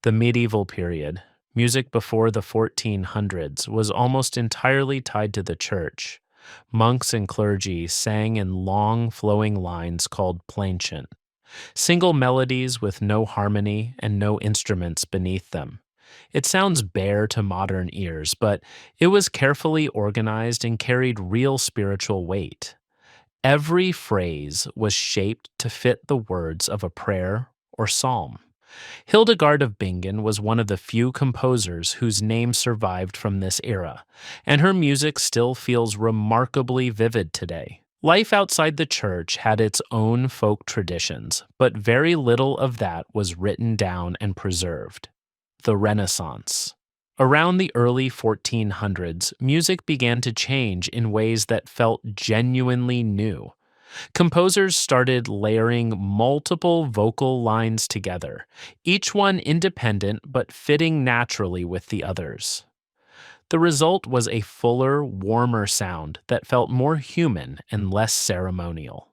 The medieval period, music before the 1400s, was almost entirely tied to the church. Monks and clergy sang in long, flowing lines called plainchant, single melodies with no harmony and no instruments beneath them. It sounds bare to modern ears, but it was carefully organized and carried real spiritual weight. Every phrase was shaped to fit the words of a prayer or psalm. Hildegard of Bingen was one of the few composers whose name survived from this era, and her music still feels remarkably vivid today. Life outside the church had its own folk traditions, but very little of that was written down and preserved. The Renaissance. Around the early 1400s, music began to change in ways that felt genuinely new. Composers started layering multiple vocal lines together, each one independent but fitting naturally with the others. The result was a fuller, warmer sound that felt more human and less ceremonial.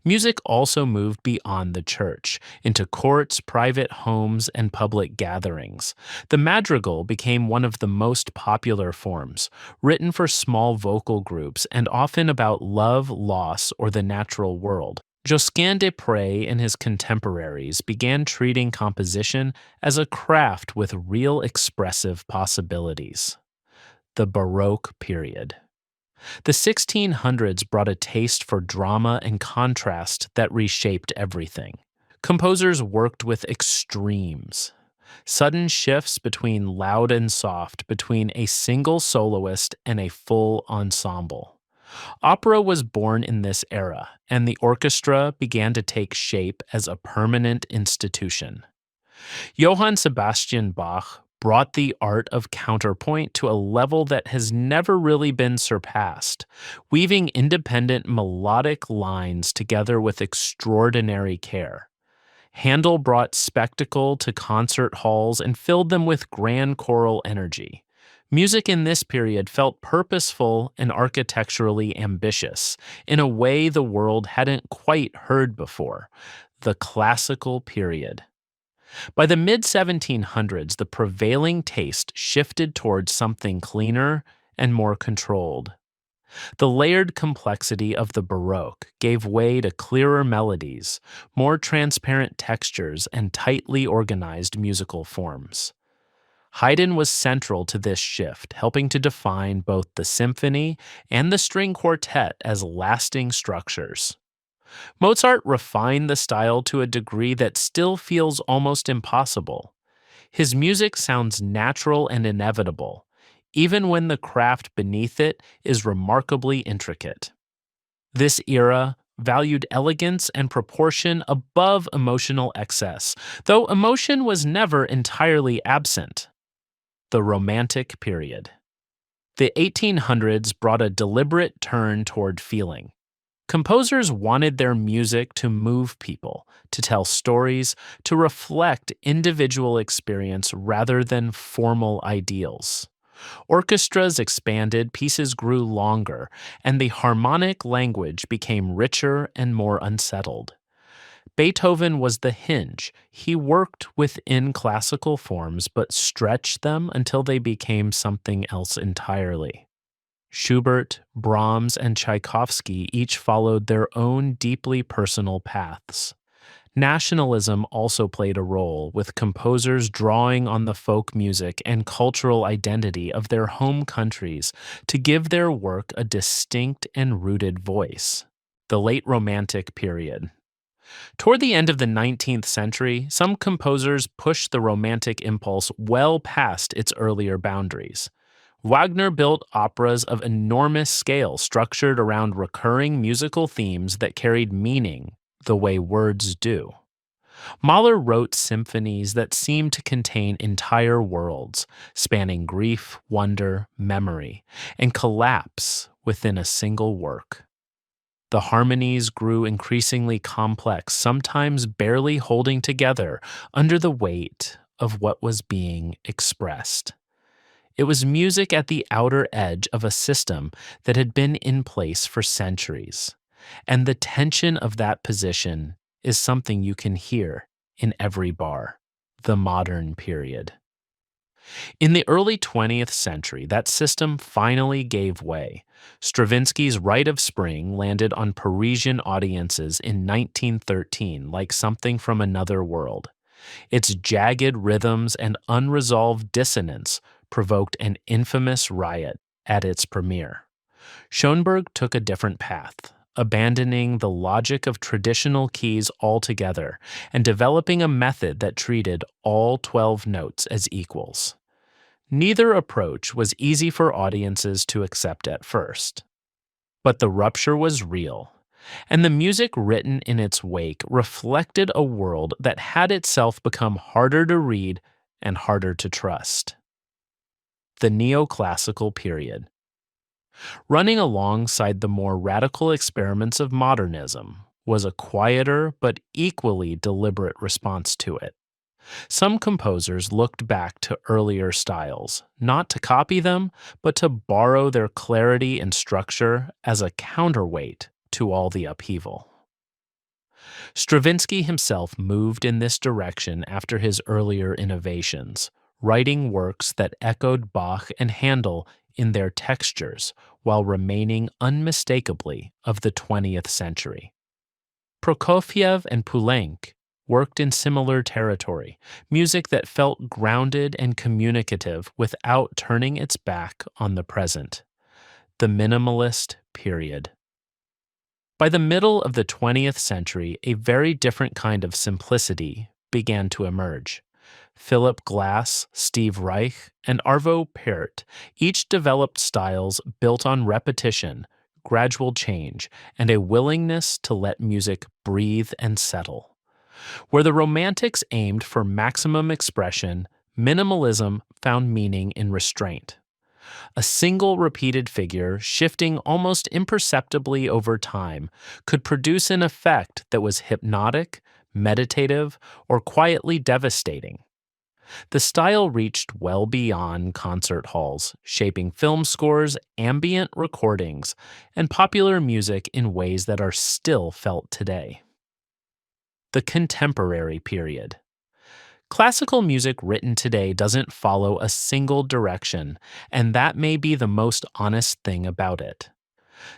Music also moved beyond the church, into courts, private homes, and public gatherings. The madrigal became one of the most popular forms, written for small vocal groups and often about love, loss, or the natural world. Josquin des Prez and his contemporaries began treating composition as a craft with real expressive possibilities. The Baroque period. The 1600s brought a taste for drama and contrast that reshaped everything. Composers worked with extremes, sudden shifts between loud and soft, between a single soloist and a full ensemble. Opera was born in this era, and the orchestra began to take shape as a permanent institution. Johann Sebastian Bach brought the art of counterpoint to a level that has never really been surpassed, weaving independent melodic lines together with extraordinary care. Handel brought spectacle to concert halls and filled them with grand choral energy. Music in this period felt purposeful and architecturally ambitious, in a way the world hadn't quite heard before. The classical period. By the mid-1700s, the prevailing taste shifted towards something cleaner and more controlled. The layered complexity of the Baroque gave way to clearer melodies, more transparent textures, and tightly organized musical forms. Haydn was central to this shift, helping to define both the symphony and the string quartet as lasting structures. Mozart refined the style to a degree that still feels almost impossible. His music sounds natural and inevitable, even when the craft beneath it is remarkably intricate. This era valued elegance and proportion above emotional excess, though emotion was never entirely absent. The Romantic period. The 1800s brought a deliberate turn toward feeling. Composers wanted their music to move people, to tell stories, to reflect individual experience rather than formal ideals. Orchestras expanded, pieces grew longer, and the harmonic language became richer and more unsettled. Beethoven was the hinge. He worked within classical forms but stretched them until they became something else entirely. Schubert, Brahms, and Tchaikovsky each followed their own deeply personal paths. Nationalism also played a role, with composers drawing on the folk music and cultural identity of their home countries to give their work a distinct and rooted voice. The Late Romantic period. Toward the end of the 19th century, some composers pushed the Romantic impulse well past its earlier boundaries. Wagner built operas of enormous scale structured around recurring musical themes that carried meaning the way words do. Mahler wrote symphonies that seemed to contain entire worlds, spanning grief, wonder, memory, and collapse within a single work. The harmonies grew increasingly complex, sometimes barely holding together under the weight of what was being expressed. It was music at the outer edge of a system that had been in place for centuries, and the tension of that position is something you can hear in every bar. the modern period. In the early 20th century, that system finally gave way. Stravinsky's Rite of Spring landed on Parisian audiences in 1913 like something from another world. Its jagged rhythms and unresolved dissonance provoked an infamous riot at its premiere. Schoenberg took a different path, abandoning the logic of traditional keys altogether and developing a method that treated all 12 notes as equals. Neither approach was easy for audiences to accept at first. But the rupture was real, and the music written in its wake reflected a world that had itself become harder to read and harder to trust. The Neoclassical period. Running alongside the more radical experiments of modernism was a quieter but equally deliberate response to it. Some composers looked back to earlier styles, not to copy them, but to borrow their clarity and structure as a counterweight to all the upheaval. Stravinsky himself moved in this direction after his earlier innovations, writing works that echoed Bach and Handel in their textures while remaining unmistakably of the 20th century. Prokofiev and Poulenc worked in similar territory, music that felt grounded and communicative without turning its back on the present. The Minimalist period. By the middle of the 20th century, a very different kind of simplicity began to emerge. Philip Glass, Steve Reich, and Arvo Pärt each developed styles built on repetition, gradual change, and a willingness to let music breathe and settle. Where the Romantics aimed for maximum expression, minimalism found meaning in restraint. A single repeated figure, shifting almost imperceptibly over time, could produce an effect that was hypnotic, meditative, or quietly devastating. The style reached well beyond concert halls, shaping film scores, ambient recordings, and popular music in ways that are still felt today. The Contemporary period. Classical music written today doesn't follow a single direction, and that may be the most honest thing about it.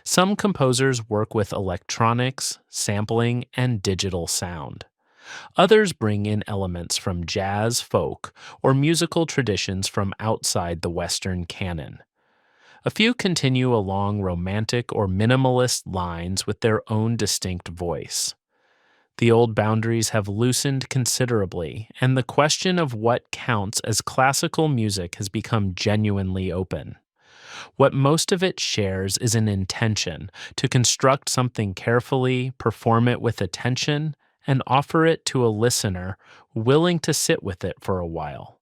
Some composers work with electronics, sampling, and digital sound. Others bring in elements from jazz, folk, or musical traditions from outside the Western canon. A few continue along romantic or minimalist lines with their own distinct voice. The old boundaries have loosened considerably, and the question of what counts as classical music has become genuinely open. What most of it shares is an intention to construct something carefully, perform it with attention, and offer it to a listener willing to sit with it for a while.